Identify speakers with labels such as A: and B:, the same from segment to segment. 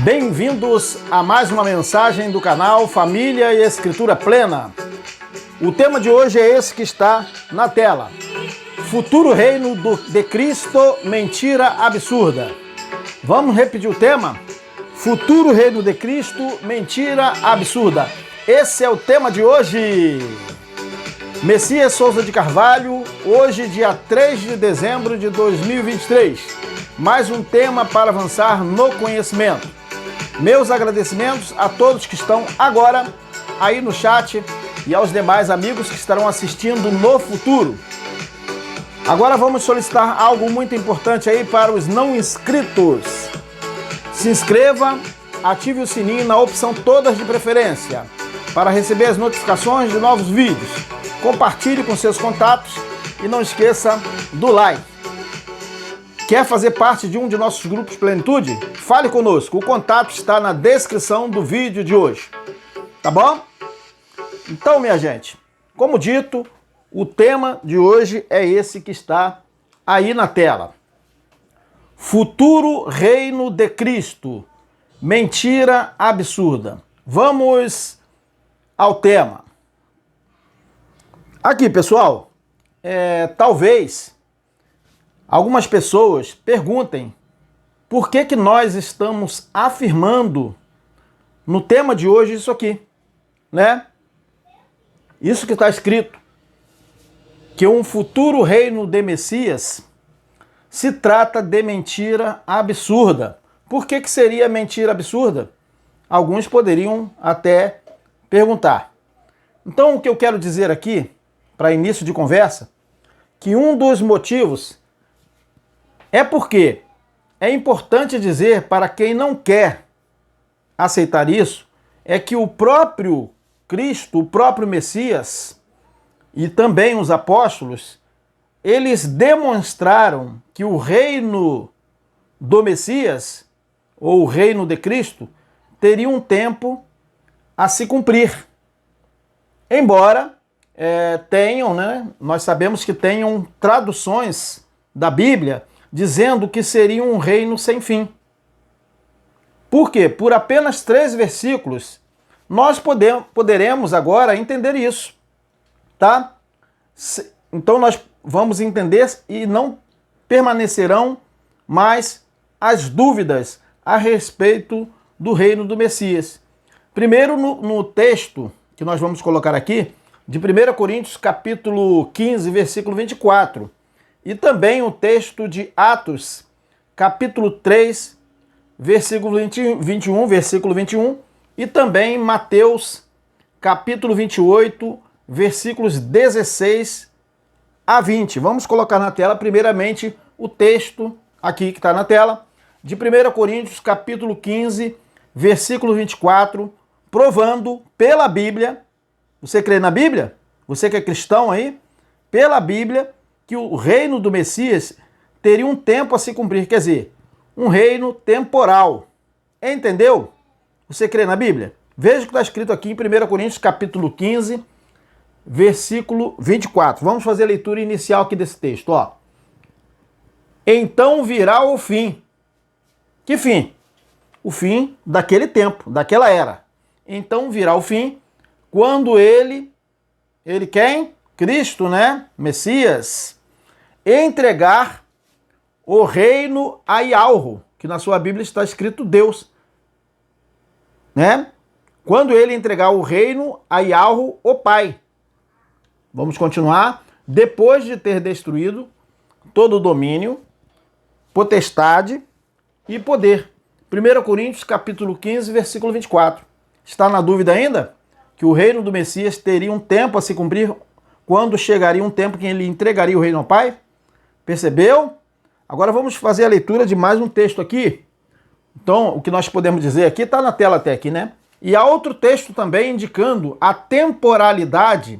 A: Bem-vindos a mais uma mensagem do canal Família e Escritura Plena. O tema de hoje é esse que está na tela. Futuro reino de Cristo, mentira absurda. Vamos repetir o tema? Futuro reino de Cristo, mentira absurda. Esse é o tema de hoje. Messias Souza de Carvalho, hoje dia 3 de dezembro de 2023. Mais um tema para avançar no conhecimento. Meus agradecimentos a todos que estão agora aí no chat e aos demais amigos que estarão assistindo no futuro. Agora vamos solicitar algo muito importante aí para os não inscritos. Se inscreva, ative o sininho na opção todas de preferência para receber as notificações de novos vídeos. Compartilhe com seus contatos e não esqueça do like. Quer fazer parte de um de nossos grupos Plenitude? Fale conosco, o contato está na descrição do vídeo de hoje. Tá bom? Então, minha gente, como dito, o tema de hoje é esse que está aí na tela. Futuro reino de Cristo, mentira absurda. Vamos ao tema. Aqui, pessoal, talvez algumas pessoas perguntem por que nós estamos afirmando no tema de hoje isso aqui, né? Isso que está escrito, que um futuro reino de Messias se trata de mentira absurda. Por que seria mentira absurda? Alguns poderiam até perguntar. Então, o que eu quero dizer aqui, para início de conversa, que um dos motivos é porque é importante dizer para quem não quer aceitar isso, é que o próprio Cristo, o próprio Messias e também os apóstolos, eles demonstraram que o reino do Messias, ou o reino de Cristo, teria um tempo a se cumprir. Embora tenham, né, nós sabemos que tenham traduções da Bíblia dizendo que seria um reino sem fim. Por quê? Por apenas 3 versículos, nós poderemos agora entender isso, tá? Então nós vamos entender e não permanecerão mais as dúvidas a respeito do reino do Messias. Primeiro, no texto que nós vamos colocar aqui, de 1 Coríntios capítulo 15, versículo 24, e também o texto de Atos, capítulo 3, versículo 21, e também Mateus, capítulo 28, versículos 16 a 20. Vamos colocar na tela, primeiramente, o texto aqui que está na tela, de 1 Coríntios, capítulo 15, versículo 24, provando pela Bíblia, você crê na Bíblia? Você que é cristão aí? Pela Bíblia, que o reino do Messias teria um tempo a se cumprir, quer dizer, um reino temporal. Entendeu? Você crê na Bíblia? Veja o que está escrito aqui em 1 Coríntios, capítulo 15, versículo 24. Vamos fazer a leitura inicial aqui desse texto, ó. Então virá o fim. Que fim? O fim daquele tempo, daquela era. Então virá o fim quando ele quem? Cristo, né? Messias, entregar o reino a Ialro, que na sua Bíblia está escrito Deus, né? Quando ele entregar o reino a Ialro, o Pai. Vamos continuar. Depois de ter destruído todo o domínio, potestade e poder. 1 Coríntios capítulo 15, versículo 24. Está na dúvida ainda? Que o reino do Messias teria um tempo a se cumprir quando chegaria um tempo que ele entregaria o reino ao Pai? Percebeu? Agora vamos fazer a leitura de mais um texto aqui. Então, o que nós podemos dizer aqui está na tela até aqui, né? E há outro texto também indicando a temporalidade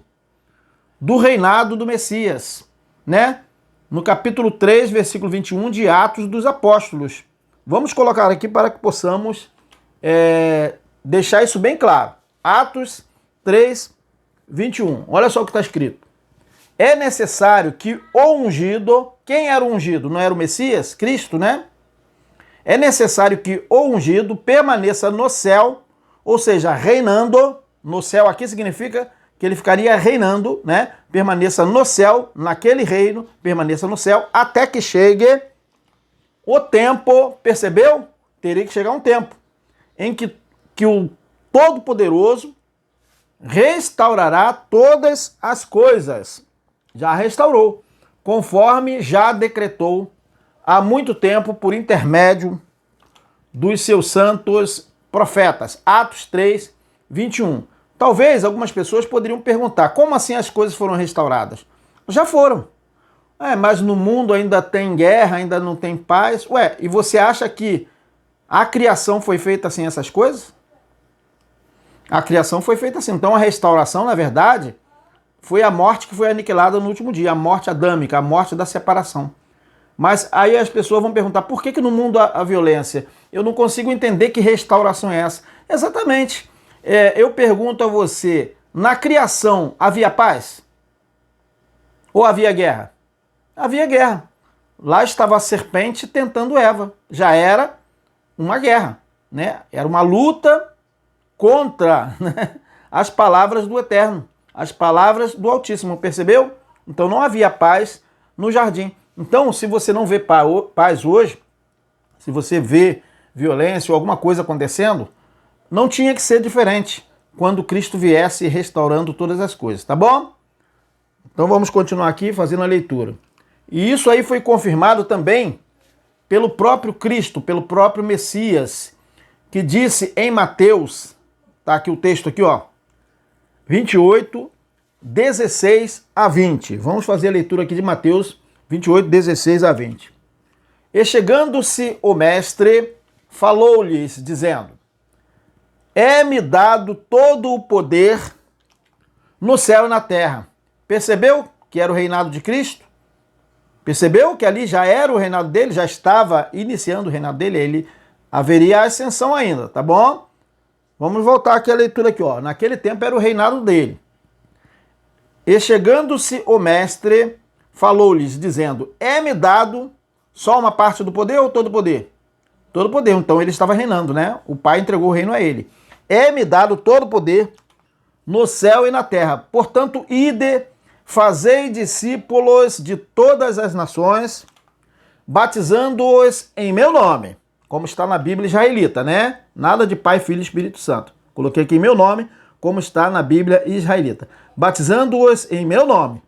A: do reinado do Messias, né? No capítulo 3, versículo 21 de Atos dos Apóstolos. Vamos colocar aqui para que possamos deixar isso bem claro. Atos 3, 21. Olha só o que está escrito. É necessário que o ungido, quem era o ungido? Não era o Messias? Cristo, né? é necessário que o ungido permaneça no céu, ou seja, reinando. No céu aqui significa que ele ficaria reinando, né? Permaneça no céu, naquele reino, permaneça no céu, até que chegue o tempo, percebeu? Teria que chegar um tempo em que o Todo-Poderoso restaurará todas as coisas. Já restaurou, conforme já decretou há muito tempo por intermédio dos seus santos profetas. Atos 3, 21. Talvez algumas pessoas poderiam perguntar, como assim as coisas foram restauradas? Já foram. Mas no mundo ainda tem guerra, ainda não tem paz. E você acha que a criação foi feita assim, essas coisas? A criação foi feita assim. Então a restauração, na verdade, foi a morte que foi aniquilada no último dia, a morte adâmica, a morte da separação. Mas aí as pessoas vão perguntar, por que no mundo há violência? Eu não consigo entender que restauração é essa. Exatamente. Eu pergunto a você, na criação havia paz? Ou havia guerra? Havia guerra. Lá estava a serpente tentando Eva. Já era uma guerra, né? Era uma luta contra, né, as palavras do Eterno, as palavras do Altíssimo, percebeu? Então não havia paz no jardim. Então, se você não vê paz hoje, se você vê violência ou alguma coisa acontecendo, não tinha que ser diferente quando Cristo viesse restaurando todas as coisas, tá bom? Então vamos continuar aqui fazendo a leitura. E isso aí foi confirmado também pelo próprio Cristo, pelo próprio Messias, que disse em Mateus, tá aqui o texto aqui, ó, 28, 16 a 20. Vamos fazer a leitura aqui de Mateus 28, 16 a 20. E chegando-se o mestre, falou-lhes, dizendo: é-me dado todo o poder no céu e na terra. Percebeu que era o reinado de Cristo? Percebeu que ali já era o reinado dele, já estava iniciando o reinado dele, ele haveria a ascensão ainda, tá bom? Vamos voltar aqui à leitura aqui, ó. Naquele tempo era o reinado dele. E chegando-se o mestre, falou-lhes, dizendo: é-me dado só uma parte do poder ou todo o poder? Todo o poder. Então ele estava reinando, né? O Pai entregou o reino a ele. É-me dado todo o poder no céu e na terra. Portanto, ide, fazei discípulos de todas as nações, batizando-os em meu nome, como está na Bíblia israelita, né? Nada de Pai, Filho e Espírito Santo. Coloquei aqui meu nome, como está na Bíblia israelita. Batizando-os em meu nome,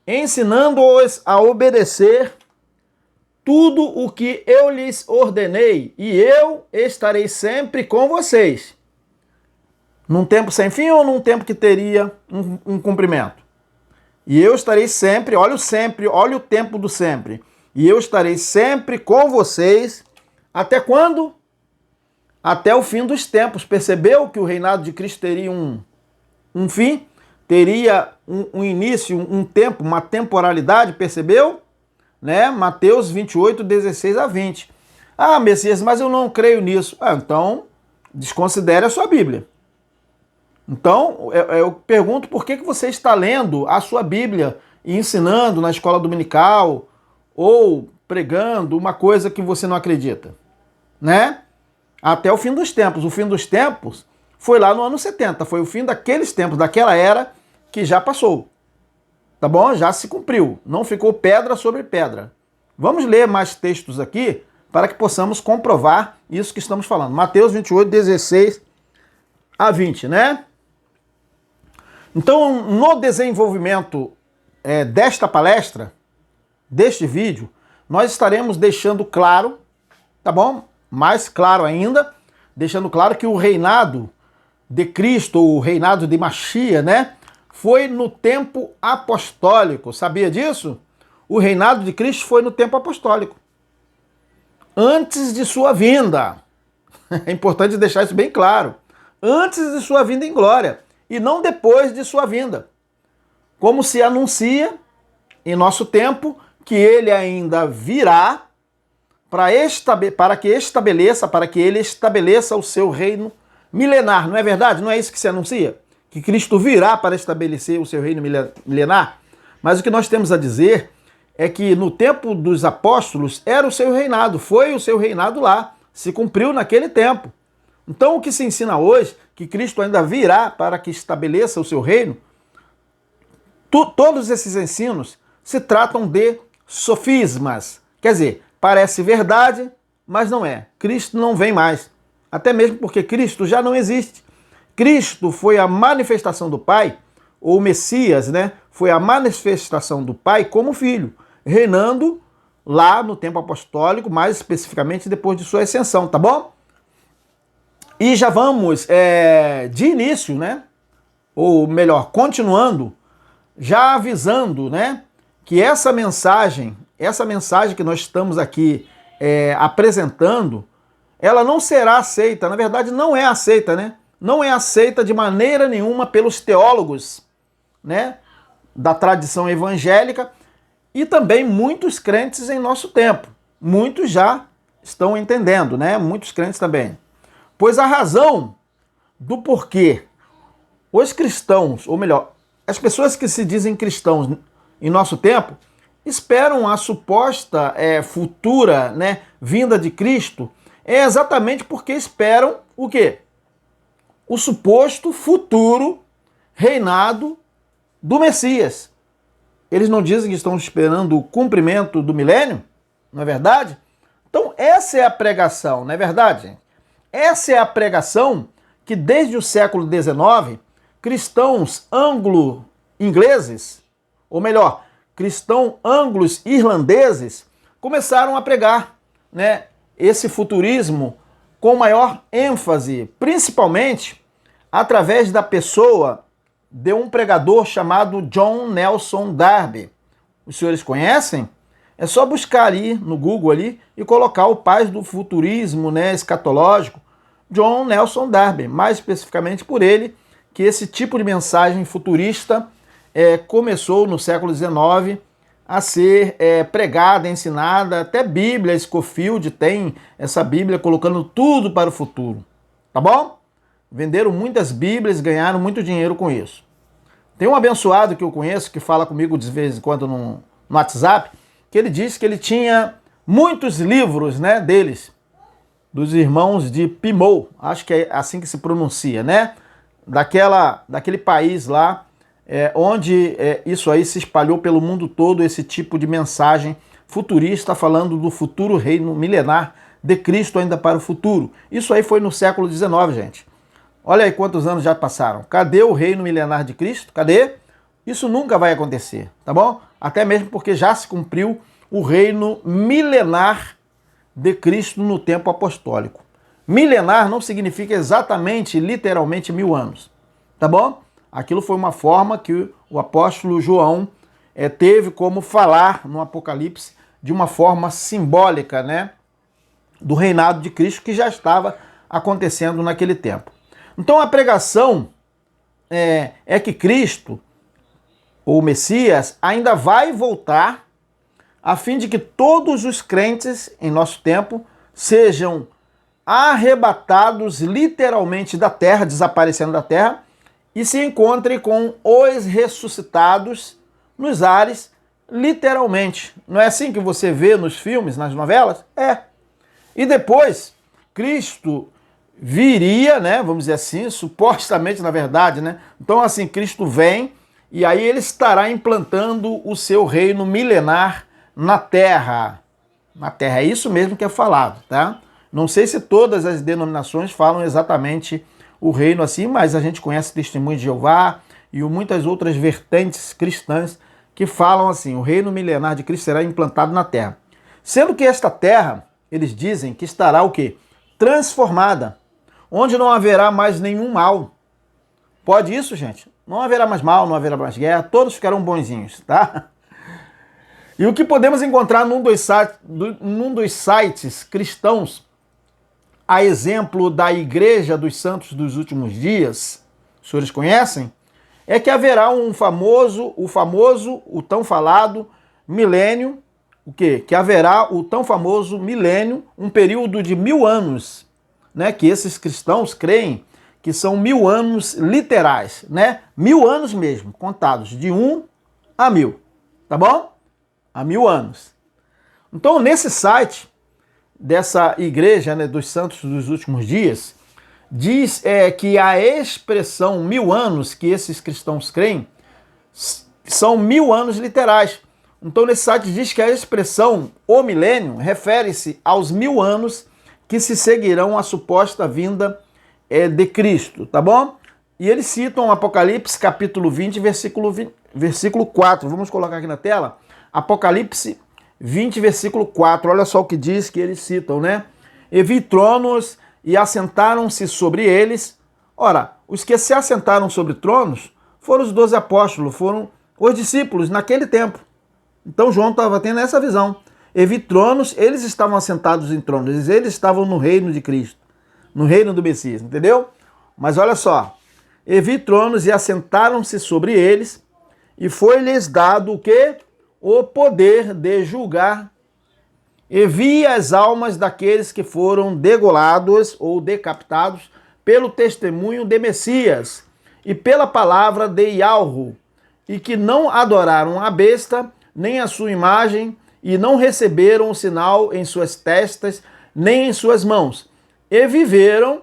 A: ensinando-os a obedecer tudo o que eu lhes ordenei, e eu estarei sempre com vocês. Num tempo sem fim ou num tempo que teria um cumprimento? E eu estarei sempre, olha o tempo do sempre. E eu estarei sempre com vocês. Até quando? Até o fim dos tempos. Percebeu que o reinado de Cristo teria um fim? Teria um início, um tempo, uma temporalidade, percebeu? Né? Mateus 28, 16 a 20. Ah, Messias, mas eu não creio nisso. Então, desconsidere a sua Bíblia. Então, eu pergunto por que você está lendo a sua Bíblia e ensinando na escola dominical ou pregando uma coisa que você não acredita, né? Até o fim dos tempos. O fim dos tempos foi lá no ano 70, foi o fim daqueles tempos, daquela era que já passou, tá bom? Já se cumpriu, não ficou pedra sobre pedra. Vamos ler mais textos aqui para que possamos comprovar isso que estamos falando. Mateus 28, 16 a 20, né? Então, no desenvolvimento desta palestra, deste vídeo, nós estaremos deixando claro, tá bom? Mais claro ainda, deixando claro que o reinado de Cristo, o reinado de Machia, né? Foi no tempo apostólico. Sabia disso? O reinado de Cristo foi no tempo apostólico. Antes de sua vinda. É importante deixar isso bem claro. Antes de sua vinda em glória. E não depois de sua vinda. Como se anuncia em nosso tempo que ele ainda virá para que ele estabeleça o seu reino milenar. Não é verdade? Não é isso que se anuncia? Que Cristo virá para estabelecer o seu reino milenar? Mas o que nós temos a dizer é que no tempo dos apóstolos era o seu reinado, foi o seu reinado lá, se cumpriu naquele tempo. Então o que se ensina hoje, que Cristo ainda virá para que estabeleça o seu reino, todos esses ensinos se tratam de sofismas. Quer dizer, parece verdade, mas não é. Cristo não vem mais. Até mesmo porque Cristo já não existe. Cristo foi a manifestação do Pai, ou Messias, né? Foi a manifestação do Pai como filho, reinando lá no tempo apostólico, mais especificamente depois de sua ascensão, tá bom? E já vamos de início, né? Ou melhor, continuando, já avisando, né? Que essa mensagem que nós estamos aqui apresentando, ela não será aceita, na verdade não é aceita, né? Não é aceita de maneira nenhuma pelos teólogos, né, da tradição evangélica e também muitos crentes em nosso tempo. Muitos já estão entendendo, né? Muitos crentes também. Pois a razão do porquê os cristãos, ou melhor, as pessoas que se dizem cristãos em nosso tempo, esperam a suposta futura, né, vinda de Cristo, é exatamente porque esperam o quê? O suposto futuro reinado do Messias. Eles não dizem que estão esperando o cumprimento do milênio? Não é verdade? Então essa é a pregação, não é verdade, gente? Essa é a pregação que desde o século XIX, cristãos anglo-ingleses, ou melhor, cristãos anglos-irlandeses, começaram a pregar, né, esse futurismo com maior ênfase, principalmente através da pessoa de um pregador chamado John Nelson Darby. Os senhores conhecem? É só buscar ali no Google ali e colocar o pai do futurismo, né, escatológico, John Nelson Darby, mais especificamente por ele, que esse tipo de mensagem futurista começou no século XIX a ser pregada, ensinada, até Bíblia, Scofield tem essa Bíblia colocando tudo para o futuro, tá bom? Venderam muitas Bíblias, ganharam muito dinheiro com isso. Tem um abençoado que eu conheço, que fala comigo de vez em quando no WhatsApp, que ele disse que ele tinha muitos livros, né, deles, dos irmãos de Pimou, acho que é assim que se pronuncia, né? Daquele país lá, onde isso aí se espalhou pelo mundo todo, esse tipo de mensagem futurista falando do futuro reino milenar de Cristo ainda para o futuro. Isso aí foi no século XIX, gente. Olha aí quantos anos já passaram. Cadê o reino milenar de Cristo? Cadê? Isso nunca vai acontecer, tá bom? Até mesmo porque já se cumpriu o reino milenar de Cristo no tempo apostólico. Milenar não significa exatamente, literalmente, 1000 anos, tá bom? Aquilo foi uma forma que o apóstolo João teve como falar no Apocalipse de uma forma simbólica, né, do reinado de Cristo que já estava acontecendo naquele tempo. Então a pregação é que Cristo, ou Messias, ainda vai voltar a fim de que todos os crentes em nosso tempo sejam arrebatados literalmente da terra, desaparecendo da terra, e se encontrem com os ressuscitados nos ares, literalmente. Não é assim que você vê nos filmes, nas novelas? E depois, Cristo viria, né, vamos dizer assim, supostamente, na verdade, né? Então, assim, Cristo vem e aí ele estará implantando o seu reino milenar na Terra. Na Terra, é isso mesmo que é falado, tá? Não sei se todas as denominações falam exatamente o reino assim, mas a gente conhece Testemunho de Jeová e muitas outras vertentes cristãs que falam assim, o reino milenar de Cristo será implantado na Terra. Sendo que esta Terra, eles dizem que estará o quê? Transformada, onde não haverá mais nenhum mal. Pode isso, gente? Não haverá mais mal, não haverá mais guerra, todos ficarão bonzinhos, tá? E o que podemos encontrar num dos sites cristãos, a exemplo da Igreja dos Santos dos Últimos Dias, os senhores conhecem? É que haverá o tão falado milênio, o quê? Que haverá o tão famoso milênio, um período de 1000 anos, né? Que esses cristãos creem que são 1000 anos literais, né? 1000 anos mesmo, contados de 1 a 1000, tá bom? há 1000 anos. Então, nesse site dessa igreja, né, dos santos dos últimos dias, diz que a expressão 1000 anos que esses cristãos creem são 1000 anos literais. Então, nesse site diz que a expressão o milênio refere-se aos 1000 anos que se seguirão à suposta vinda de Cristo, tá bom? E eles citam Apocalipse capítulo 20, versículo 4. Vamos colocar aqui na tela. Apocalipse 20, versículo 4. Olha só o que diz que eles citam, né? E vi tronos e assentaram-se sobre eles. Ora, os que se assentaram sobre tronos foram os 12 apóstolos, foram os discípulos naquele tempo. Então João estava tendo essa visão. E vi tronos, eles estavam assentados em tronos, eles estavam no reino de Cristo, no reino do Messias, entendeu? Mas olha só, e vi tronos e assentaram-se sobre eles, e foi-lhes dado o quê? O poder de julgar. E vi as almas daqueles que foram degolados ou decapitados pelo testemunho de Messias e pela palavra de Yahweh, e que não adoraram a besta, nem a sua imagem, e não receberam o sinal em suas testas, nem em suas mãos. E viveram,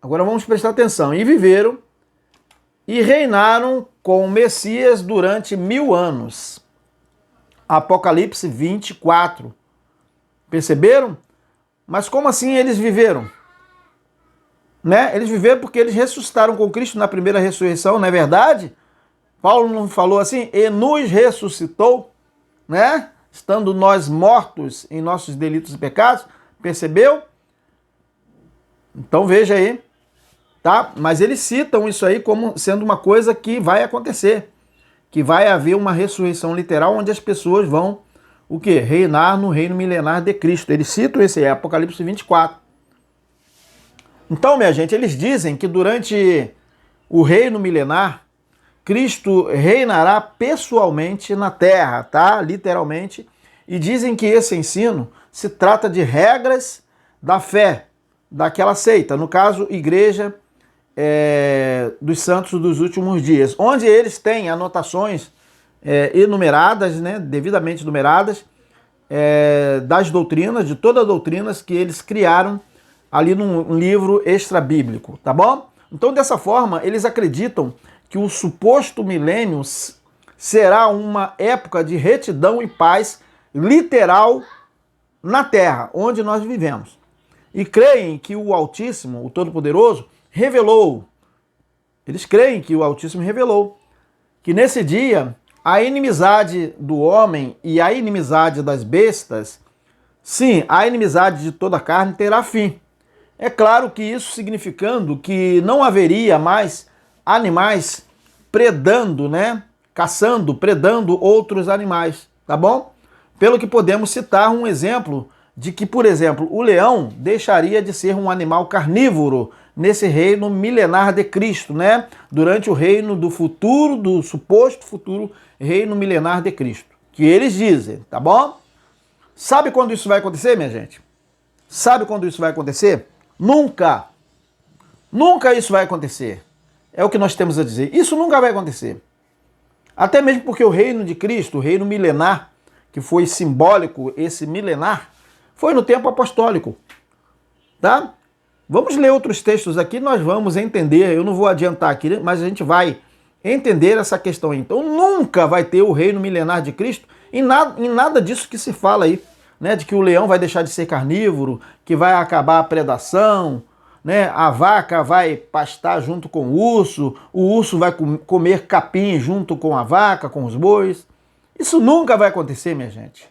A: agora vamos prestar atenção, e viveram e reinaram com o Messias durante 1000 anos. Apocalipse 24. Perceberam? Mas como assim eles viveram? Né? Eles viveram porque eles ressuscitaram com Cristo na primeira ressurreição, não é verdade? Paulo não falou assim, e nos ressuscitou, né? Estando nós mortos em nossos delitos e pecados, percebeu? Então veja aí, tá? Mas eles citam isso aí como sendo uma coisa que vai acontecer, que vai haver uma ressurreição literal onde as pessoas vão, o quê? Reinar no reino milenar de Cristo. Eles citam esse aí, Apocalipse 24. Então, minha gente, eles dizem que durante o reino milenar, Cristo reinará pessoalmente na terra, tá? Literalmente. E dizem que esse ensino se trata de regras da fé, daquela seita, no caso, Igreja dos Santos dos Últimos Dias, onde eles têm anotações enumeradas, né, devidamente numeradas, das doutrinas, de todas as doutrinas que eles criaram ali num livro extra-bíblico, tá bom? Então, dessa forma, eles acreditam que o suposto milênio será uma época de retidão e paz literal na Terra, onde nós vivemos. E creem que o Altíssimo, o Todo-Poderoso, revelou. Eles creem que o Altíssimo revelou que nesse dia a inimizade do homem e a inimizade das bestas, sim, a inimizade de toda a carne terá fim. É claro que isso significando que não haveria mais animais predando, né? Caçando, predando outros animais, tá bom? Pelo que podemos citar um exemplo de que, por exemplo, o leão deixaria de ser um animal carnívoro nesse reino milenar de Cristo, né? Durante o reino do futuro, do suposto futuro reino milenar de Cristo. Que eles dizem, tá bom? Sabe quando isso vai acontecer, minha gente? Sabe quando isso vai acontecer? Nunca! Nunca isso vai acontecer. É o que nós temos a dizer. Isso nunca vai acontecer. Até mesmo porque o reino de Cristo, o reino milenar, que foi simbólico, esse milenar, foi no tempo apostólico. Tá? Vamos ler outros textos aqui, nós vamos entender. Eu não vou adiantar aqui, mas a gente vai entender essa questão aí. Então nunca vai ter o reino milenar de Cristo em nada disso que se fala aí, né? De que o leão vai deixar de ser carnívoro, que vai acabar a predação, né? A vaca vai pastar junto com o urso vai comer capim junto com a vaca, com os bois. Isso nunca vai acontecer, minha gente.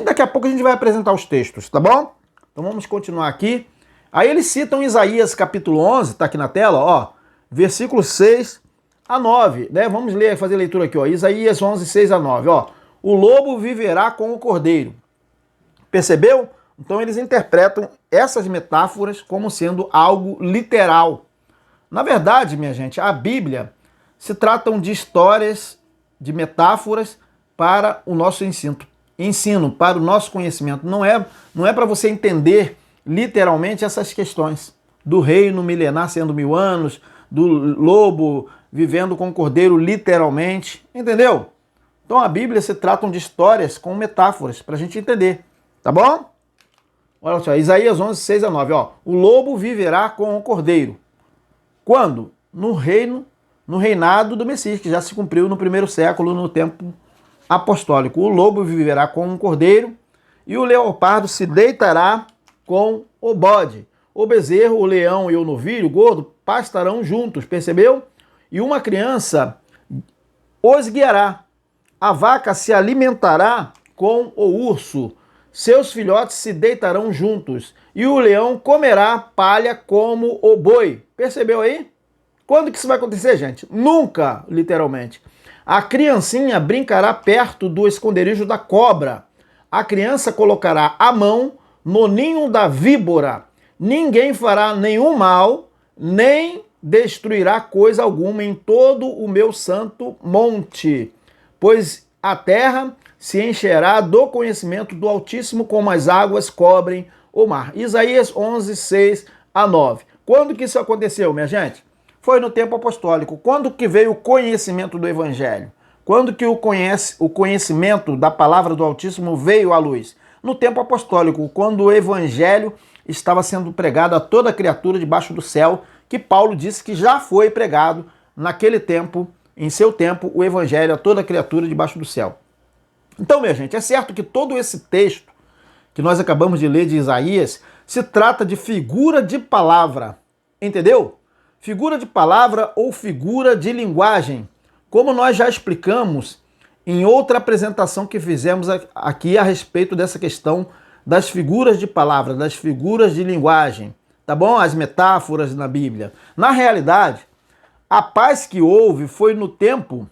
A: Daqui a pouco a gente vai apresentar os textos, tá bom? Então vamos continuar aqui. Aí eles citam Isaías capítulo 11, tá aqui na tela, ó, versículos 6 a 9, né? Vamos ler, fazer a leitura aqui, ó. Isaías 11, 6 a 9, ó. O lobo viverá com o cordeiro. Percebeu? Então eles interpretam essas metáforas como sendo algo literal. Na verdade, minha gente, a Bíblia se tratam de histórias, de metáforas para o nosso ensino, para o nosso conhecimento. Não é para você entender literalmente essas questões do reino milenar sendo 1000 anos, do lobo vivendo com o cordeiro literalmente, entendeu? Então a Bíblia se tratam de histórias com metáforas, para a gente entender, tá bom? Olha só, Isaías 11, 6 a 9, ó. O lobo viverá com o cordeiro. Quando? No reinado do Messias, que já se cumpriu no primeiro século, no tempo apostólico. O lobo viverá com o cordeiro e o leopardo se deitará com o bode. O bezerro, o leão e o novilho, o gordo, pastarão juntos, percebeu? E uma criança os guiará. A vaca se alimentará com o urso. Seus filhotes se deitarão juntos. E o leão comerá palha como o boi. Percebeu aí? Quando que isso vai acontecer, gente? Nunca, literalmente. A criancinha brincará perto do esconderijo da cobra. A criança colocará a mão no ninho da víbora. Ninguém fará nenhum mal, nem destruirá coisa alguma em todo o meu santo monte, pois a terra se encherá do conhecimento do Altíssimo como as águas cobrem o mar. Isaías 11, 6 a 9. Quando que isso aconteceu, minha gente? Foi no tempo apostólico. Quando que veio o conhecimento do Evangelho? Quando que o conhecimento da palavra do Altíssimo veio à luz? No tempo apostólico, quando o Evangelho estava sendo pregado a toda criatura debaixo do céu, que Paulo disse que já foi pregado naquele tempo, em seu tempo, o Evangelho a toda criatura debaixo do céu. Então, minha gente, é certo que todo esse texto que nós acabamos de ler de Isaías se trata de figura de palavra, entendeu? Figura de palavra ou figura de linguagem, como nós já explicamos em outra apresentação que fizemos aqui a respeito dessa questão das figuras de palavra, das figuras de linguagem, tá bom? As metáforas na Bíblia. Na realidade, a paz que houve foi no tempo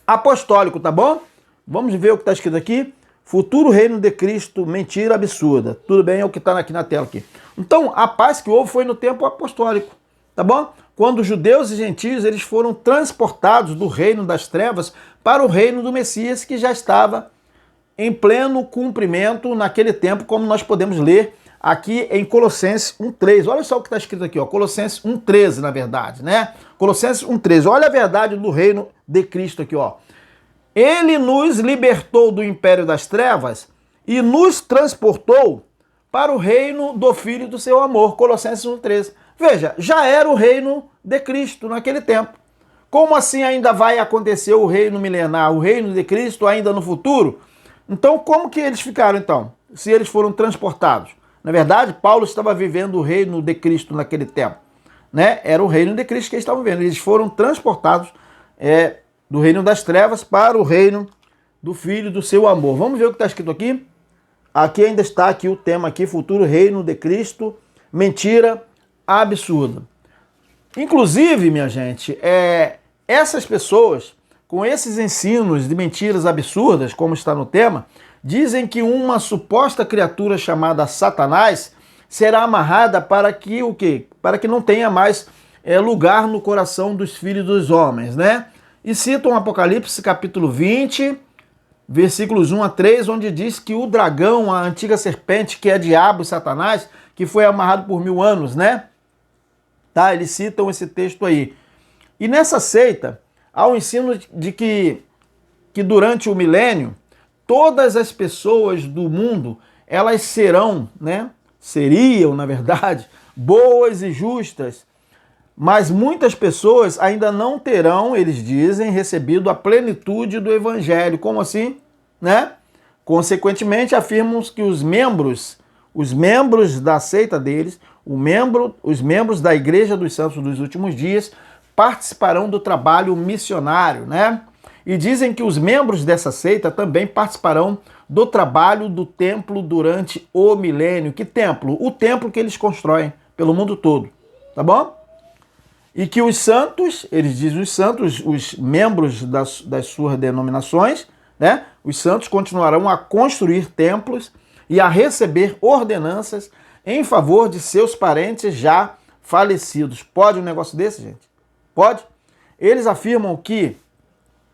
A: apostólico, tá bom? Vamos ver o que está escrito aqui. Futuro reino de Cristo, mentira absurda. Tudo bem, é o que está aqui na tela aqui. Então, a paz que houve foi no tempo apostólico, tá bom? Quando judeus e gentios eles foram transportados do reino das trevas para o reino do Messias, que já estava em pleno cumprimento naquele tempo, como nós podemos ler aqui em Colossenses 1,13. Olha só o que está escrito aqui, ó. Colossenses 1,13, na verdade, né? Colossenses 1,13. Olha a verdade do reino de Cristo aqui, ó. Ele nos libertou do império das trevas e nos transportou para o reino do Filho do seu amor. Colossenses 1,13. Veja, já era o reino de Cristo naquele tempo. Como assim ainda vai acontecer o reino milenar, o reino de Cristo ainda no futuro? Então, como que eles ficaram, então, se eles foram transportados? Na verdade, Paulo estava vivendo o reino de Cristo naquele tempo, né? Era o reino de Cristo que eles estavam vivendo. Eles foram transportados do reino das trevas para o reino do Filho do seu amor. Vamos ver o que está escrito aqui? Aqui ainda está aqui o tema aqui, futuro reino de Cristo, mentira absurda. Inclusive, minha gente, essas pessoas, com esses ensinos de mentiras absurdas, como está no tema, dizem que uma suposta criatura chamada Satanás será amarrada para que o quê? Para que não tenha mais lugar no coração dos filhos dos homens, né? E citam Apocalipse capítulo 20, versículos 1 a 3, onde diz que o dragão, a antiga serpente, que é diabo e Satanás, que foi amarrado por 1000 anos, né? Tá? Eles citam esse texto aí. E nessa seita, há o ensino de que durante o milênio, todas as pessoas do mundo, elas serão, né? Seriam, na verdade, boas e justas. Mas muitas pessoas ainda não terão, eles dizem, recebido a plenitude do Evangelho. Como assim? Né? Consequentemente, afirmam que os membros da seita deles, os membros da Igreja dos Santos dos Últimos Dias, participarão do trabalho missionário, né? E dizem que os membros dessa seita também participarão do trabalho do templo durante o milênio. Que templo? O templo que eles constroem pelo mundo todo, tá bom? E que os santos, eles dizem os santos, os membros das suas denominações, né? Os santos continuarão a construir templos e a receber ordenanças em favor de seus parentes já falecidos. Pode um negócio desse, gente? Pode? Eles afirmam que,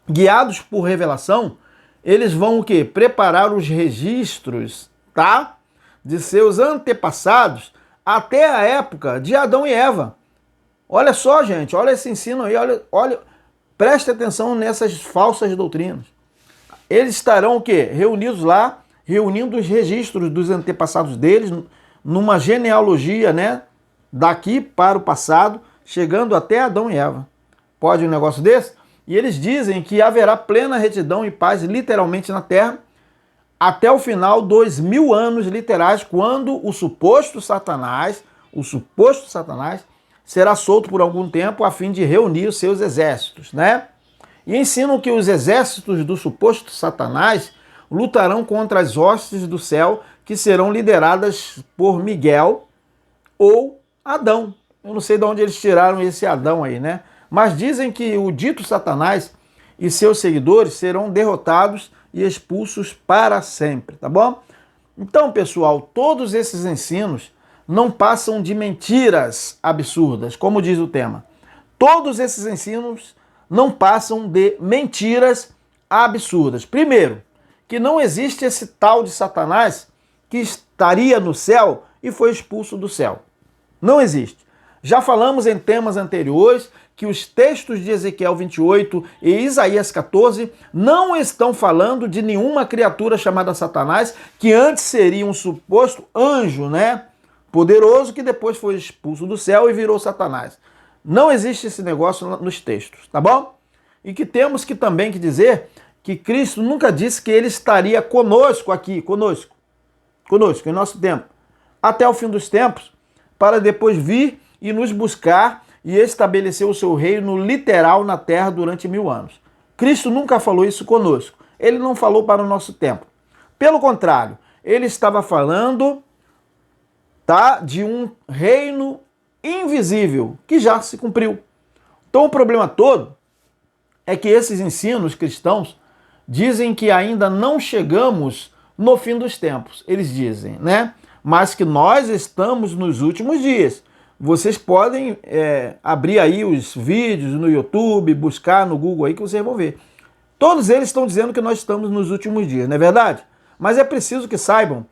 A: guiados por revelação, eles vão o quê? Preparar os registros, tá? De seus antepassados até a época de Adão e Eva. Olha só, gente, olha esse ensino aí, olha, preste atenção nessas falsas doutrinas. eles estarão o quê? Reunidos lá, reunindo os registros dos antepassados deles, numa genealogia, né? Daqui para o passado, chegando até Adão e Eva. Pode um negócio desse? E eles dizem que haverá plena retidão e paz literalmente na terra até o final dos 1000 anos literais, quando o suposto Satanás será solto por algum tempo a fim de reunir os seus exércitos, né? E ensinam que os exércitos do suposto Satanás lutarão contra as hostes do céu, que serão lideradas por Miguel ou Adão. Eu não sei de onde eles tiraram esse Adão aí, né? Mas dizem que o dito Satanás e seus seguidores serão derrotados e expulsos para sempre, tá bom? Então, pessoal, todos esses ensinos não passam de mentiras absurdas, como diz o tema. Todos esses ensinos não passam de mentiras absurdas. Primeiro, que não existe esse tal de Satanás que estaria no céu e foi expulso do céu. Não existe. Já falamos em temas anteriores que os textos de Ezequiel 28 e Isaías 14 não estão falando de nenhuma criatura chamada Satanás, que antes seria um suposto anjo, né? Poderoso, que depois foi expulso do céu e virou Satanás. Não existe esse negócio nos textos, tá bom? E que temos que também que dizer que Cristo nunca disse que ele estaria conosco aqui, conosco, em nosso tempo, até o fim dos tempos, para depois vir e nos buscar e estabelecer o seu reino literal na terra durante 1000 anos. Cristo nunca falou isso conosco. Ele não falou para o nosso tempo. Pelo contrário, ele estava falando, tá, de um reino invisível que já se cumpriu. Então o problema todo é que esses ensinos cristãos dizem que ainda não chegamos no fim dos tempos. Eles dizem, né? Mas que nós estamos nos últimos dias. Vocês podem abrir aí os vídeos no YouTube, buscar no Google aí que vocês vão ver. Todos eles estão dizendo que nós estamos nos últimos dias, não é verdade? Mas é preciso que saibam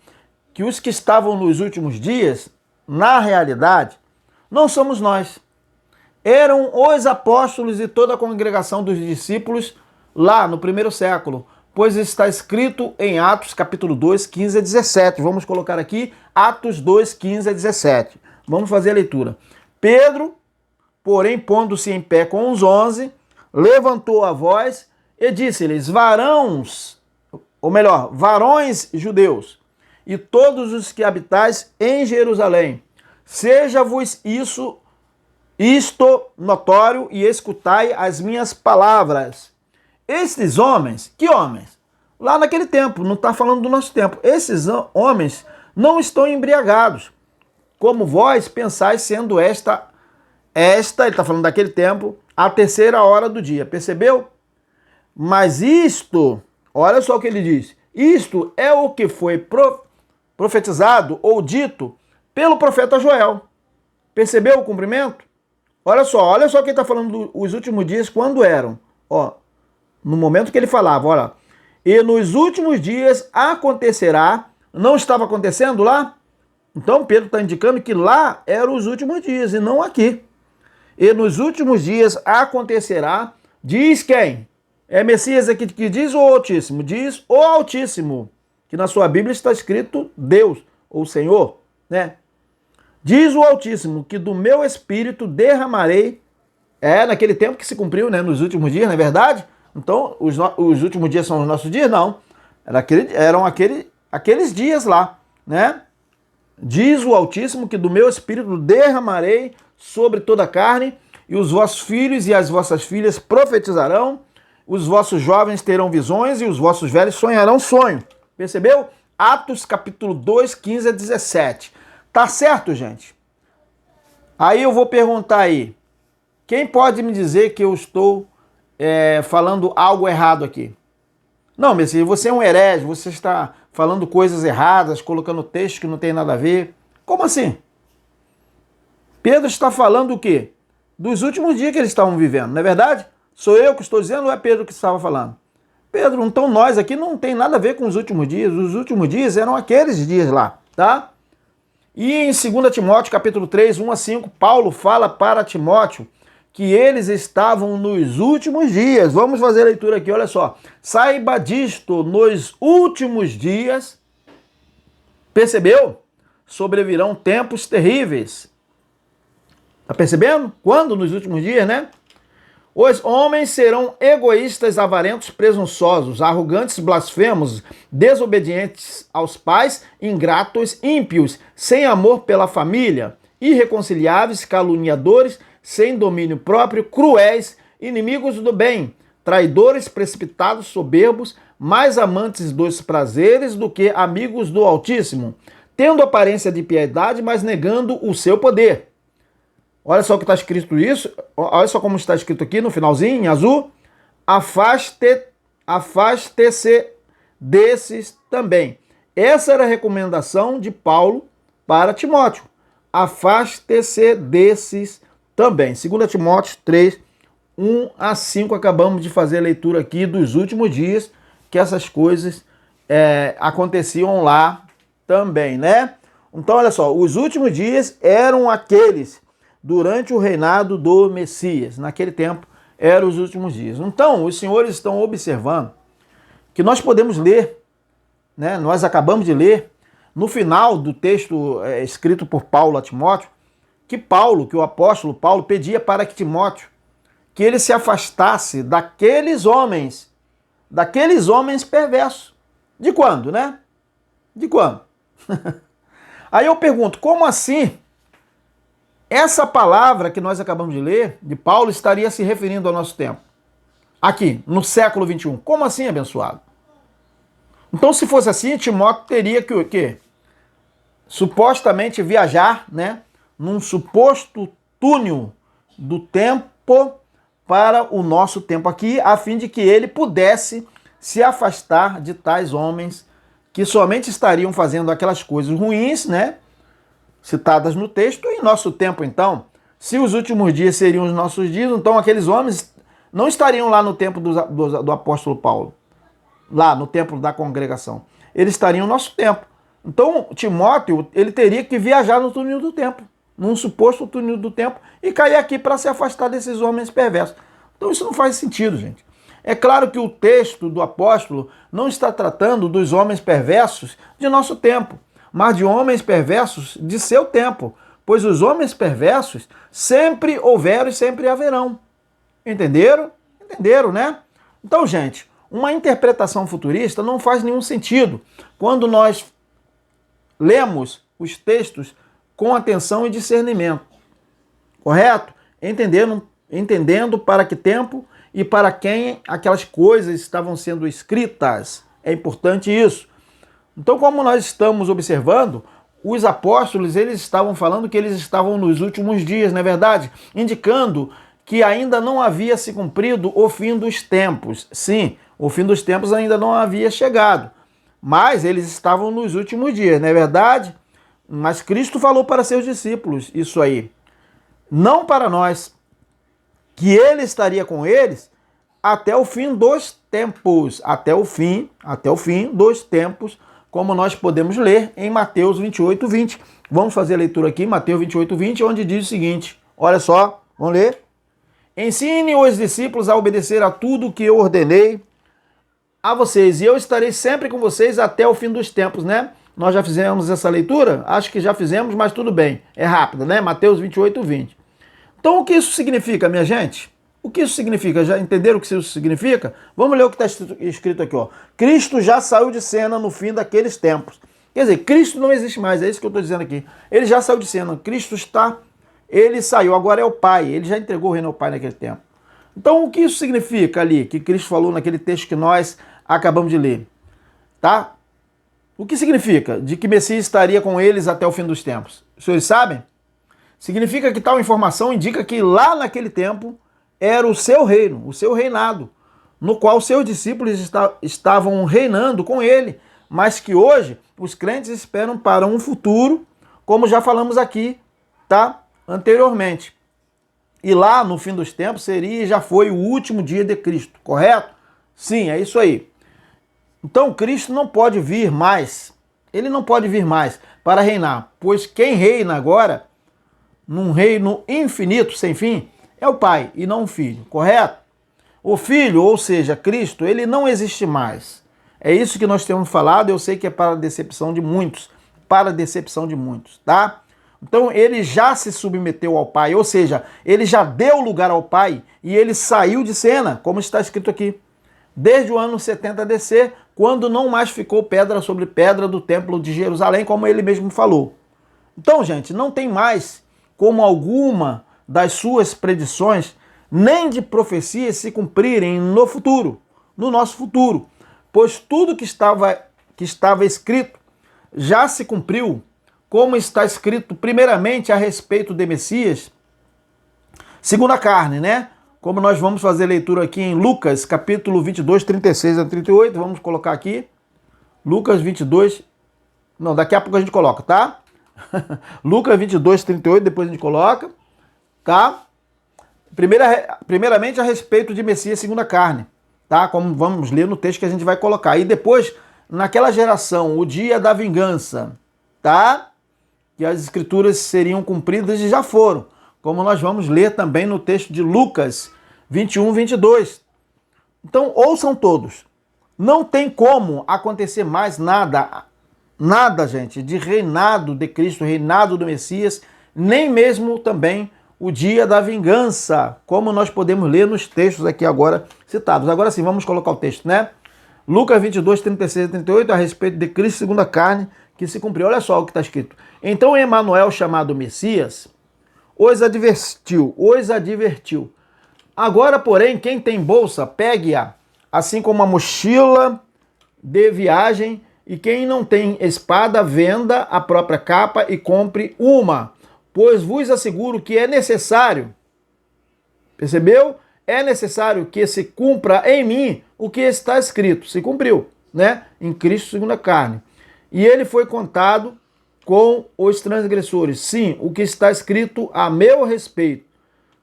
A: que os que estavam nos últimos dias, na realidade, não somos nós. Eram os apóstolos e toda a congregação dos discípulos lá no primeiro século, pois está escrito em Atos capítulo 2, 15 a 17. Vamos colocar aqui Atos 2, 15 a 17. Vamos fazer a leitura. Pedro, porém, pondo-se em pé com os 11, levantou a voz e disse-lhes: varões judeus, e todos os que habitais em Jerusalém, seja-vos isto notório e escutai as minhas palavras. Estes homens, que homens? Lá naquele tempo, não está falando do nosso tempo. Esses homens não estão embriagados, como vós pensais sendo esta, ele está falando daquele tempo, a 3ª hora do dia. Percebeu? Mas isto, olha só o que ele diz, isto é o que foi profetizado ou dito pelo profeta Joel. Percebeu o cumprimento? Olha só o que ele está falando dos últimos dias, quando eram. Ó, no momento que ele falava, olha, e nos últimos dias acontecerá, não estava acontecendo lá? Então Pedro está indicando que lá eram os últimos dias e não aqui. E nos últimos dias acontecerá, diz quem? É Messias aqui que diz o Altíssimo? Diz o Altíssimo, que na sua Bíblia está escrito Deus, ou Senhor, né? Diz o Altíssimo que do meu Espírito derramarei, naquele tempo que se cumpriu, né? Nos últimos dias, não é verdade? Então, os últimos dias são os nossos dias? Não. Eram aqueles dias lá, né? Diz o Altíssimo que do meu Espírito derramarei sobre toda a carne, e os vossos filhos e as vossas filhas profetizarão, os vossos jovens terão visões e os vossos velhos sonharão sonho. Percebeu? Atos capítulo 2, 15 a 17. Tá certo, gente? Aí eu vou perguntar aí, quem pode me dizer que eu estou falando algo errado aqui? Não, Messias, você é um herege, você está falando coisas erradas, colocando texto que não tem nada a ver. Como assim? Pedro está falando o quê? Dos últimos dias que eles estavam vivendo, não é verdade? Sou eu que estou dizendo ou é Pedro que estava falando? Pedro, então nós aqui não tem nada a ver com os últimos dias. Os últimos dias eram aqueles dias lá, tá? E em 2 Timóteo capítulo 3, 1 a 5, Paulo fala para Timóteo que eles estavam nos últimos dias. Vamos fazer a leitura aqui, olha só. Saiba disto, nos últimos dias, percebeu? Sobrevirão tempos terríveis. Tá percebendo? Quando? Nos últimos dias, né? Os homens serão egoístas, avarentos, presunçosos, arrogantes, blasfemos, desobedientes aos pais, ingratos, ímpios, sem amor pela família, irreconciliáveis, caluniadores, sem domínio próprio, cruéis, inimigos do bem, traidores, precipitados, soberbos, mais amantes dos prazeres do que amigos do Altíssimo, tendo aparência de piedade, mas negando o seu poder. Olha só o que está escrito isso, olha só como está escrito aqui no finalzinho, em azul. Afaste-se desses também. Essa era a recomendação de Paulo para Timóteo. Afaste-se desses também. 2 Timóteo 3, 1 a 5, acabamos de fazer a leitura aqui dos últimos dias, que essas coisas aconteciam lá também, né? Então, olha só, os últimos dias eram aqueles durante o reinado do Messias. Naquele tempo, eram os últimos dias. Então, os senhores estão observando que nós podemos ler, né? Nós acabamos de ler, no final do texto escrito por Paulo a Timóteo, que o apóstolo Paulo pedia para que Timóteo, que ele se afastasse daqueles homens perversos. De quando, né? De quando? Aí eu pergunto, como assim essa palavra que nós acabamos de ler, de Paulo, estaria se referindo ao nosso tempo? Aqui, no século 21. Como assim, abençoado? Então, se fosse assim, Timóteo teria que o quê? Supostamente viajar, né? Num suposto túnel do tempo para o nosso tempo aqui, a fim de que ele pudesse se afastar de tais homens que somente estariam fazendo aquelas coisas ruins, né? Citadas no texto. Em nosso tempo, então, se os últimos dias seriam os nossos dias, então aqueles homens não estariam lá no tempo do apóstolo Paulo, lá no templo da congregação. Eles estariam no nosso tempo. Então, Timóteo, ele teria que viajar no túnel do tempo, num suposto túnel do tempo, e cair aqui para se afastar desses homens perversos. Então, isso não faz sentido, gente. É claro que o texto do apóstolo não está tratando dos homens perversos de nosso tempo, mas de homens perversos de seu tempo, pois os homens perversos sempre houveram e sempre haverão. Entenderam? Entenderam, né? Então, gente, uma interpretação futurista não faz nenhum sentido quando nós lemos os textos com atenção e discernimento. Correto? Entendendo para que tempo e para quem aquelas coisas estavam sendo escritas. É importante isso. Então, como nós estamos observando, os apóstolos, eles estavam falando que eles estavam nos últimos dias, não é verdade? Indicando que ainda não havia se cumprido o fim dos tempos. Sim, o fim dos tempos ainda não havia chegado, mas eles estavam nos últimos dias, não é verdade? Mas Cristo falou para seus discípulos isso aí, não para nós, que ele estaria com eles até o fim dos tempos, até o fim dos tempos, como nós podemos ler em Mateus 28, 20. Vamos fazer a leitura aqui, Mateus 28, 20, onde diz o seguinte, olha só, vamos ler. Ensine os discípulos a obedecer a tudo que eu ordenei a vocês, e eu estarei sempre com vocês até o fim dos tempos, né? Nós já fizemos essa leitura? Acho que já fizemos, mas tudo bem, é rápida, né? Mateus 28, 20. Então, o que isso significa, minha gente? O que isso significa? Já entenderam o que isso significa? Vamos ler o que está escrito aqui, ó. Cristo já saiu de cena no fim daqueles tempos. Quer dizer, Cristo não existe mais, é isso que eu estou dizendo aqui. Ele já saiu de cena, ele saiu, agora é o Pai, ele já entregou o reino ao Pai naquele tempo. Então, o que isso significa ali, que Cristo falou naquele texto que nós acabamos de ler? Tá? O que significa? De que Messias estaria com eles até o fim dos tempos. Os senhores sabem? Significa que tal informação indica que lá naquele tempo era o seu reino, o seu reinado, no qual seus discípulos estavam reinando com ele, mas que hoje os crentes esperam para um futuro, como já falamos aqui, tá? Anteriormente. E lá no fim dos tempos seria e já foi o último dia de Cristo, correto? Sim, é isso aí. Então Cristo não pode vir mais, ele não pode vir mais para reinar, pois quem reina agora, num reino infinito, sem fim, é o Pai e não o Filho, correto? O Filho, ou seja, Cristo, ele não existe mais. É isso que nós temos falado, eu sei que é para decepção de muitos, tá? Então ele já se submeteu ao Pai, ou seja, ele já deu lugar ao Pai e ele saiu de cena, como está escrito aqui. Desde o ano 70 DC, quando não mais ficou pedra sobre pedra do Templo de Jerusalém, como ele mesmo falou. Então, gente, não tem mais como alguma das suas predições, nem de profecias se cumprirem no futuro, no nosso futuro, pois tudo que estava escrito já se cumpriu, como está escrito primeiramente a respeito de Messias, segundo a carne, né? Como nós vamos fazer leitura aqui em Lucas, capítulo 22, 36 a 38, vamos colocar aqui, Lucas 22, não, daqui a pouco a gente coloca, tá? Lucas 22, 38, depois a gente coloca, tá? Primeiramente a respeito de Messias segundo a carne, tá? Como vamos ler no texto que a gente vai colocar. E depois, naquela geração, o dia da vingança, tá? Que as escrituras seriam cumpridas e já foram. Como nós vamos ler também no texto de Lucas 21, 22. Então, ouçam todos. Não tem como acontecer mais nada, gente, de reinado de Cristo, reinado do Messias, nem mesmo também o dia da vingança, como nós podemos ler nos textos aqui agora citados. Agora sim, vamos colocar o texto, né? Lucas 22, 36 e 38, a respeito de Cristo segundo a carne, que se cumpriu. Olha só o que está escrito. Então Emanuel, chamado Messias, os advertiu. Agora, porém, quem tem bolsa, pegue-a, assim como uma mochila de viagem, e quem não tem espada, venda a própria capa e compre uma, pois vos asseguro que é necessário, percebeu? É necessário que se cumpra em mim o que está escrito. Se cumpriu, né? Em Cristo segundo a carne. E ele foi contado com os transgressores. Sim, o que está escrito a meu respeito.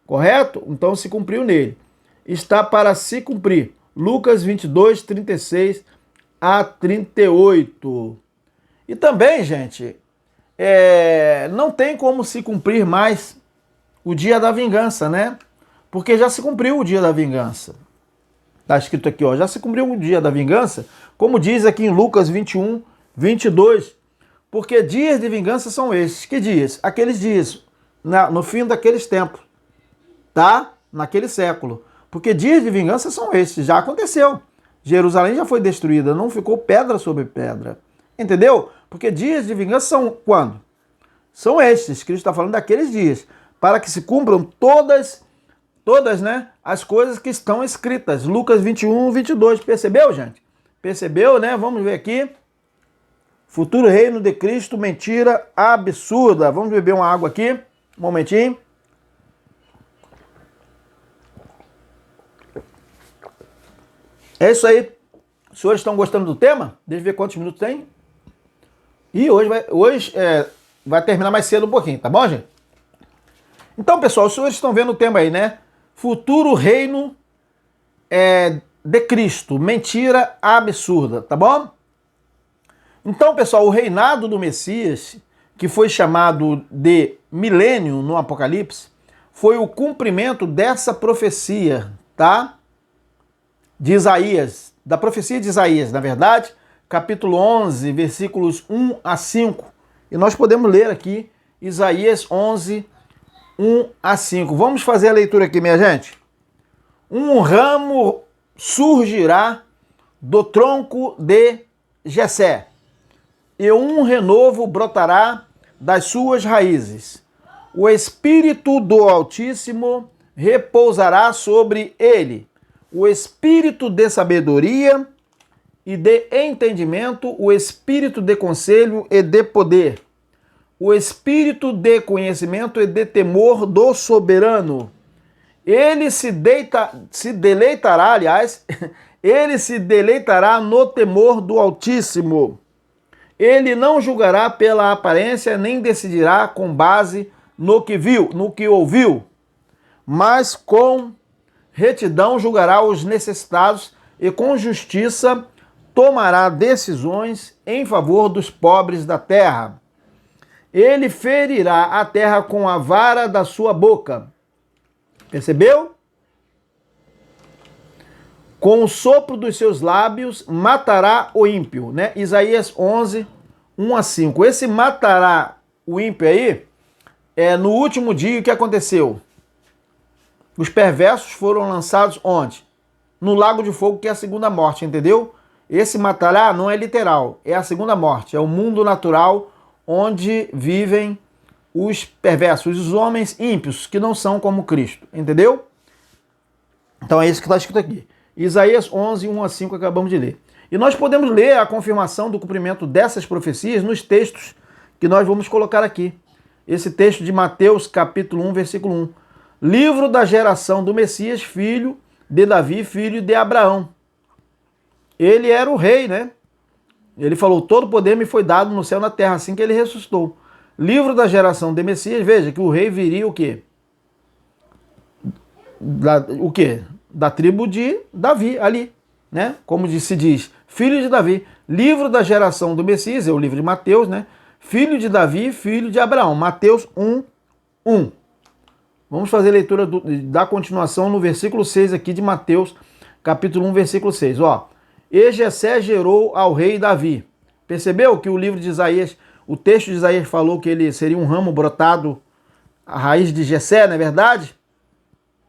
A: Correto? Então se cumpriu nele. Está para se cumprir. Lucas 22, 36 a 38. E também, gente, não tem como se cumprir mais o dia da vingança, né? Porque já se cumpriu o dia da vingança. Está escrito aqui, ó, já se cumpriu o dia da vingança, como diz aqui em Lucas 21, 22. Porque dias de vingança são estes. Que dias? Aqueles dias, no fim daqueles tempos, tá? Naquele século. Porque dias de vingança são estes, já aconteceu. Jerusalém já foi destruída, não ficou pedra sobre pedra. Entendeu? Porque dias de vingança são quando? São estes, Cristo está falando daqueles dias, para que se cumpram todas, né, as coisas que estão escritas. Lucas 21, 22. Percebeu, gente? Percebeu, né? Vamos ver aqui. Futuro reino de Cristo, mentira absurda. Vamos beber uma água aqui, um momentinho. É isso aí. Os senhores estão gostando do tema? Deixa eu ver quantos minutos tem. E hoje vai terminar mais cedo um pouquinho, tá bom, gente? Então, pessoal, os senhores estão vendo o tema aí, né? Futuro reino de Cristo, mentira absurda, tá bom? Então, pessoal, o reinado do Messias, que foi chamado de milênio no Apocalipse, foi o cumprimento dessa profecia, tá? De Isaías, da profecia de Isaías, na verdade, capítulo 11, versículos 1 a 5. E nós podemos ler aqui Isaías 11, 1 a 5. Vamos fazer a leitura aqui, minha gente. Um ramo surgirá do tronco de Jessé, e um renovo brotará das suas raízes. O Espírito do Altíssimo repousará sobre ele, o Espírito de sabedoria e de entendimento, o Espírito de conselho e de poder, o Espírito de conhecimento e de temor do soberano. Ele se deleitará, ele se deleitará no temor do Altíssimo. Ele não julgará pela aparência, nem decidirá com base no que viu, no que ouviu, mas com retidão julgará os necessitados e com justiça tomará decisões em favor dos pobres da terra. Ele ferirá a terra com a vara da sua boca Percebeu? Com o sopro dos seus lábios matará o ímpio, né? Isaías 11, 1 a 5. Esse matará o ímpio aí, no último dia, o que aconteceu? Os perversos foram lançados onde? No lago de fogo, que é a segunda morte, entendeu? Esse matará não é literal, é a segunda morte, é o mundo natural onde vivem os perversos, os homens ímpios, que não são como Cristo, entendeu? Então é isso que está escrito aqui. Isaías 11, 1 a 5, acabamos de ler. E nós podemos ler a confirmação do cumprimento dessas profecias nos textos que nós vamos colocar aqui. Esse texto de Mateus, capítulo 1, versículo 1. Livro da geração do Messias, filho de Davi, filho de Abraão. Ele era o rei, né? Ele falou, todo poder me foi dado no céu e na terra, assim que ele ressuscitou. Livro da geração de Messias, veja que o rei viria o quê? Da tribo de Davi, ali, né? Como se diz, filho de Davi. Livro da geração do Messias, é o livro de Mateus, né? Filho de Davi, filho de Abraão. Mateus 1, 1. Vamos fazer a leitura da continuação no versículo 6 aqui de Mateus, capítulo 1, versículo 6. Ó, e Jessé gerou ao rei Davi. Percebeu que o livro de Isaías, o texto de Isaías falou que ele seria um ramo brotado, a raiz de Jessé, não é verdade?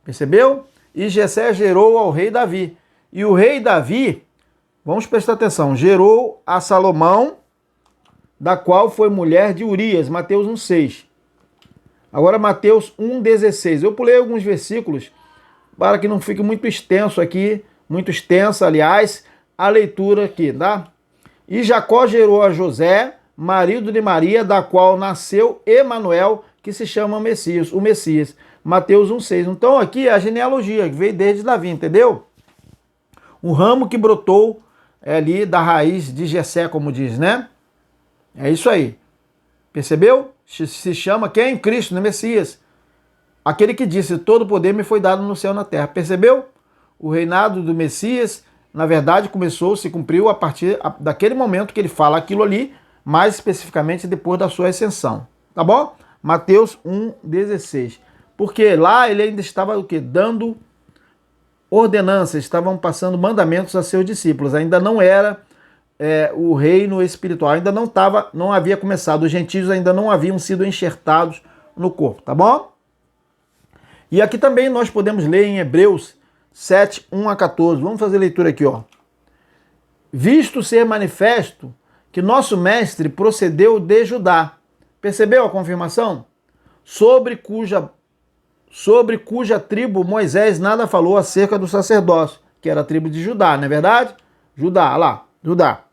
A: Percebeu? E Jessé gerou ao rei Davi. E o rei Davi, vamos prestar atenção, gerou a Salomão, da qual foi mulher de Urias, Mateus 1,6. Agora Mateus 1,16. Eu pulei alguns versículos para que não fique muito extenso aqui, muito extensa, aliás, a leitura aqui, tá? E Jacó gerou a José, marido de Maria, da qual nasceu Emanuel, que se chama Messias, o Messias. Mateus 1,6. Então aqui é a genealogia, que veio desde Davi, entendeu? O ramo que brotou ali da raiz de Jessé, como diz, né? É isso aí. Percebeu? Se chama quem? Cristo, né? Messias. Aquele que disse, todo poder me foi dado no céu e na terra. Percebeu? O reinado do Messias, na verdade, se cumpriu a partir daquele momento que ele fala aquilo ali, mais especificamente depois da sua ascensão. Tá bom? Mateus 1,16. Porque lá ele ainda estava o quê? Dando ordenanças, estavam passando mandamentos a seus discípulos. Ainda não era o reino espiritual, ainda não havia começado. Os gentios ainda não haviam sido enxertados no corpo, tá bom? E aqui também nós podemos ler em Hebreus 7, 1 a 14. Vamos fazer a leitura aqui, ó. Visto ser manifesto que nosso mestre procedeu de Judá. Percebeu a confirmação? Sobre cuja tribo Moisés nada falou acerca do sacerdócio, que era a tribo de Judá, não é verdade? Judá, lá, Judá.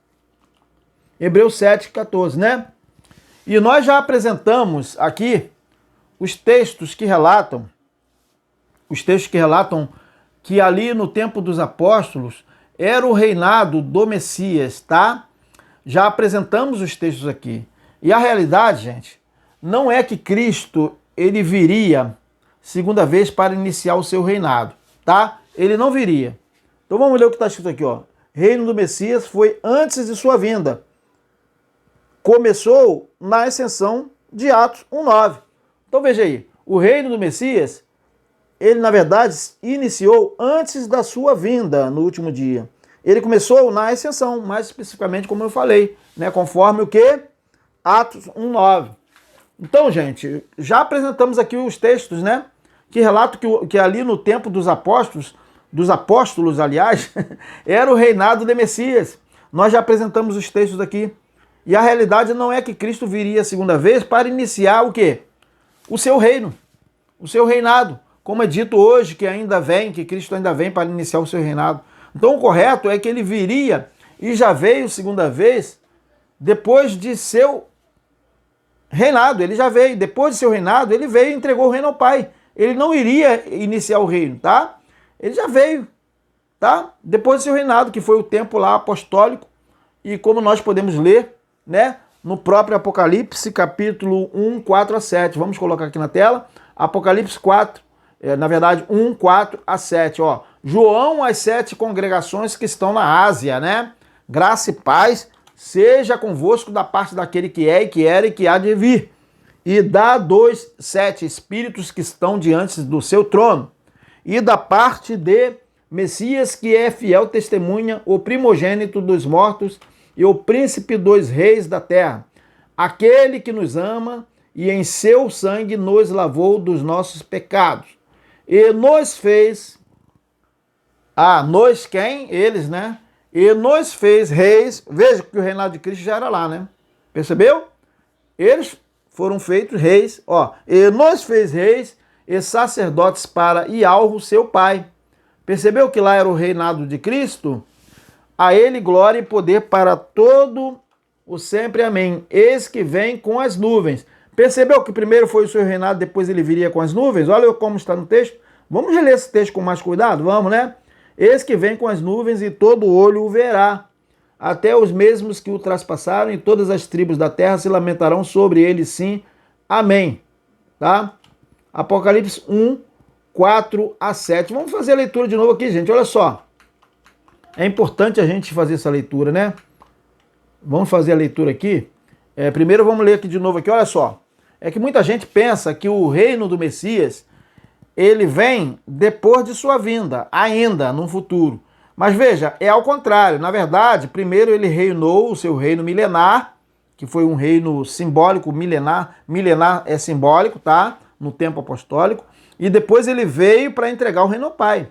A: Hebreus 7, 14, né? E nós já apresentamos aqui os textos que relatam que ali no tempo dos apóstolos era o reinado do Messias, tá? Já apresentamos os textos aqui. E a realidade, gente, não é que Cristo ele viria segunda vez para iniciar o seu reinado, tá? Ele não viria. Então vamos ler o que está escrito aqui, ó. Reino do Messias foi antes de sua vinda. Começou na ascensão de Atos 1:9. Então veja aí, o reino do Messias, ele na verdade iniciou antes da sua vinda no último dia. Ele começou na ascensão, mais especificamente como eu falei, né? Conforme o que? Atos 1:9. Então, gente, já apresentamos aqui os textos, né? Que relatam que ali no tempo dos apóstolos, aliás, era o reinado de Messias. Nós já apresentamos os textos aqui. E a realidade não é que Cristo viria a segunda vez para iniciar o quê? O seu reino, o seu reinado. Como é dito hoje, que Cristo ainda vem para iniciar o seu reinado. Então o correto é que ele viria e já veio segunda vez depois de seu reinado. Ele já veio, depois de seu reinado, ele veio e entregou o reino ao Pai. Ele não iria iniciar o reino, tá? Ele já veio, tá? Depois do seu reinado, que foi o tempo lá apostólico, e como nós podemos ler, né, no próprio Apocalipse, capítulo 1, 4 a 7. Vamos colocar aqui na tela. Apocalipse 4, na verdade, 1, 4 a 7, ó. João, as 7 congregações que estão na Ásia, né? Graça e paz seja convosco da parte daquele que é, e que era, e que há de vir. E dá 7 espíritos que estão diante do seu trono. e da parte de Messias, que é fiel testemunha, o primogênito dos mortos e o príncipe dos reis da terra, aquele que nos ama e em seu sangue nos lavou dos nossos pecados e nos fez, nós quem? Eles, né? E nos fez reis. Veja que o reinado de Cristo já era lá, né? Percebeu? Eles foram feitos reis, e nos fez reis e sacerdotes para Ialro, seu pai. Percebeu que lá era o reinado de Cristo? A ele glória e poder para todo o sempre, amém. Eis que vem com as nuvens. Percebeu que primeiro foi o seu reinado, depois ele viria com as nuvens? Olha como está no texto. Vamos ler esse texto com mais cuidado? Vamos, né? Eis que vem com as nuvens e todo olho o verá. Até os mesmos que o traspassaram e todas as tribos da terra se lamentarão sobre ele, sim. Amém. Tá? Apocalipse 1, 4 a 7. Vamos fazer a leitura de novo aqui, gente. Olha só. É importante a gente fazer essa leitura, né? Vamos fazer a leitura aqui. Primeiro vamos ler aqui de novo aqui. Olha só. É que muita gente pensa que o reino do Messias, ele vem depois de sua vinda, ainda no futuro. Mas veja, é ao contrário. Na verdade, primeiro ele reinou o seu reino milenar, que foi um reino simbólico, milenar. Milenar é simbólico, tá? No tempo apostólico. E depois ele veio para entregar o reino ao Pai.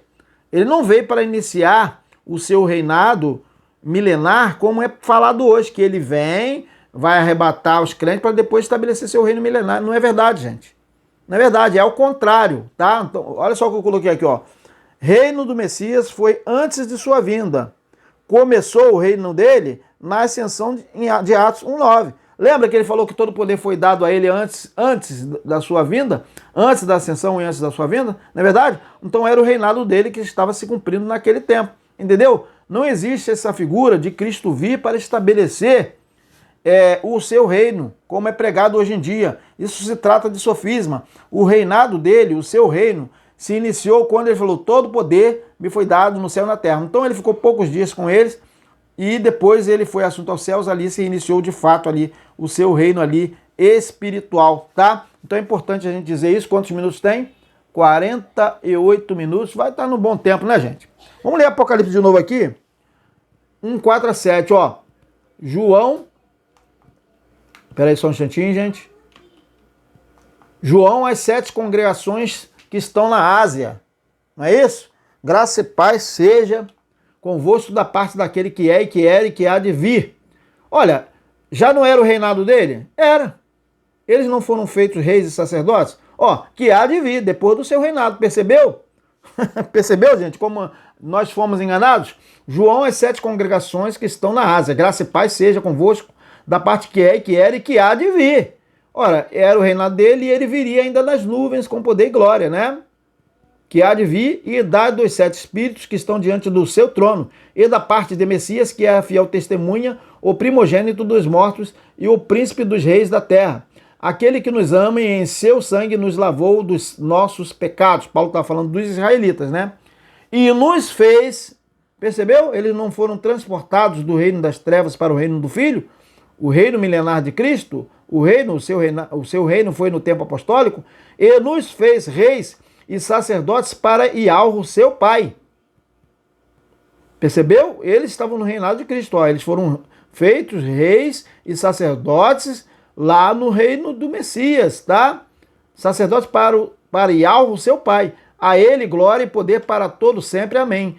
A: Ele não veio para iniciar o seu reinado milenar, como é falado hoje, que ele vem, vai arrebatar os crentes para depois estabelecer seu reino milenar. Não é verdade, gente. Não é verdade, é ao contrário, tá? Então, olha só o que eu coloquei aqui, ó. Reino do Messias foi antes de sua vinda. Começou o reino dele na ascensão de Atos 1:9. Lembra que ele falou que todo o poder foi dado a ele antes da sua vinda? Antes da ascensão e antes da sua vinda? Não é verdade? Então era o reinado dele que estava se cumprindo naquele tempo. Entendeu? Não existe essa figura de Cristo vir para estabelecer o seu reino, como é pregado hoje em dia. Isso se trata de sofisma. O reinado dele, o seu reino, se iniciou quando ele falou: todo poder me foi dado no céu e na terra. Então ele ficou poucos dias com eles e depois ele foi assunto aos céus. Ali se iniciou de fato ali o seu reino ali espiritual, tá? Então é importante a gente dizer isso. Quantos minutos tem? 48 minutos. Vai estar no bom tempo, né, gente? Vamos ler Apocalipse de novo aqui. 1, 4 a 7, ó. João. Espera aí só um instantinho, gente. João, as 7 congregações que estão na Ásia. Não é isso? Graça e paz seja convosco da parte daquele que é e que era e que há de vir. Olha, já não era o reinado dele? Era. Eles não foram feitos reis e sacerdotes? Que há de vir depois do seu reinado. Percebeu? Percebeu, gente, como nós fomos enganados? João, as 7 congregações que estão na Ásia. Graça e paz seja convosco da parte que é e que era e que há de vir. Ora, era o reinado dele e ele viria ainda nas nuvens com poder e glória, né? Que há de vir e dar dos 7 espíritos que estão diante do seu trono, e da parte de Messias, que é a fiel testemunha, o primogênito dos mortos e o príncipe dos reis da terra, aquele que nos ama e em seu sangue nos lavou dos nossos pecados. Paulo está falando dos israelitas, né? E nos fez, percebeu? Eles não foram transportados do reino das trevas para o reino do Filho, o reino milenar de Cristo. O seu reino foi no tempo apostólico, e nos fez reis e sacerdotes para Ialro, seu pai. Percebeu? Eles estavam no reinado de Cristo. Eles foram feitos reis e sacerdotes lá no reino do Messias, tá? Sacerdotes para Ialro, seu pai. A ele glória e poder para todo sempre. Amém.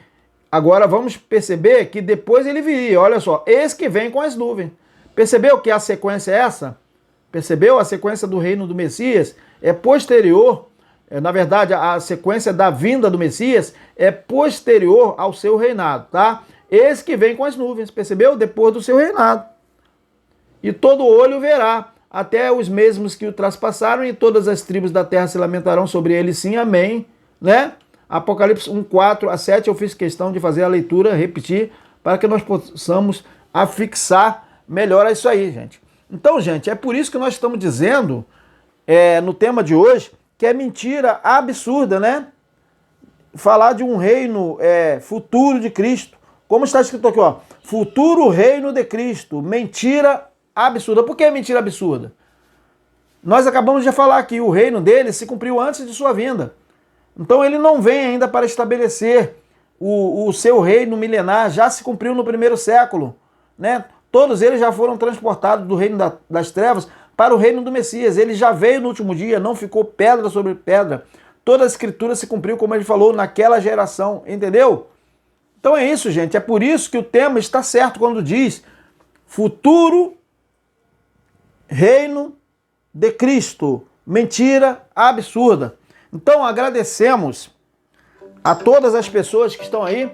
A: Agora vamos perceber que depois ele viria. Olha só, eis que vem com as nuvens. Percebeu que a sequência é essa? Percebeu? A sequência do reino do Messias é posterior. Na verdade, a sequência da vinda do Messias é posterior ao seu reinado, tá? Esse que vem com as nuvens, percebeu? Depois do seu reinado. E todo olho verá, até os mesmos que o traspassaram, e todas as tribos da terra se lamentarão sobre ele, sim, amém, né? Apocalipse 1, 4 a 7, eu fiz questão de fazer a leitura, repetir, para que nós possamos afixar melhor isso aí, gente. Então, gente, é por isso que nós estamos dizendo, no tema de hoje, que é mentira absurda, né? Falar de um reino futuro de Cristo. Como está escrito aqui, ó. Futuro reino de Cristo. Mentira absurda. Por que mentira absurda? Nós acabamos de falar que o reino dele se cumpriu antes de sua vinda. Então ele não vem ainda para estabelecer o seu reino milenar, já se cumpriu no primeiro século, né? Todos eles já foram transportados do reino das trevas para o reino do Messias. Ele já veio no último dia, não ficou pedra sobre pedra. Toda a escritura se cumpriu, como ele falou, naquela geração, entendeu? Então é isso, gente. É por isso que o tema está certo quando diz futuro reino de Cristo. Mentira absurda. Então agradecemos a todas as pessoas que estão aí.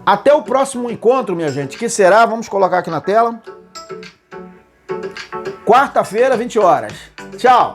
A: Até o próximo encontro, minha gente, que será, vamos colocar aqui na tela, quarta-feira, 20 horas. Tchau!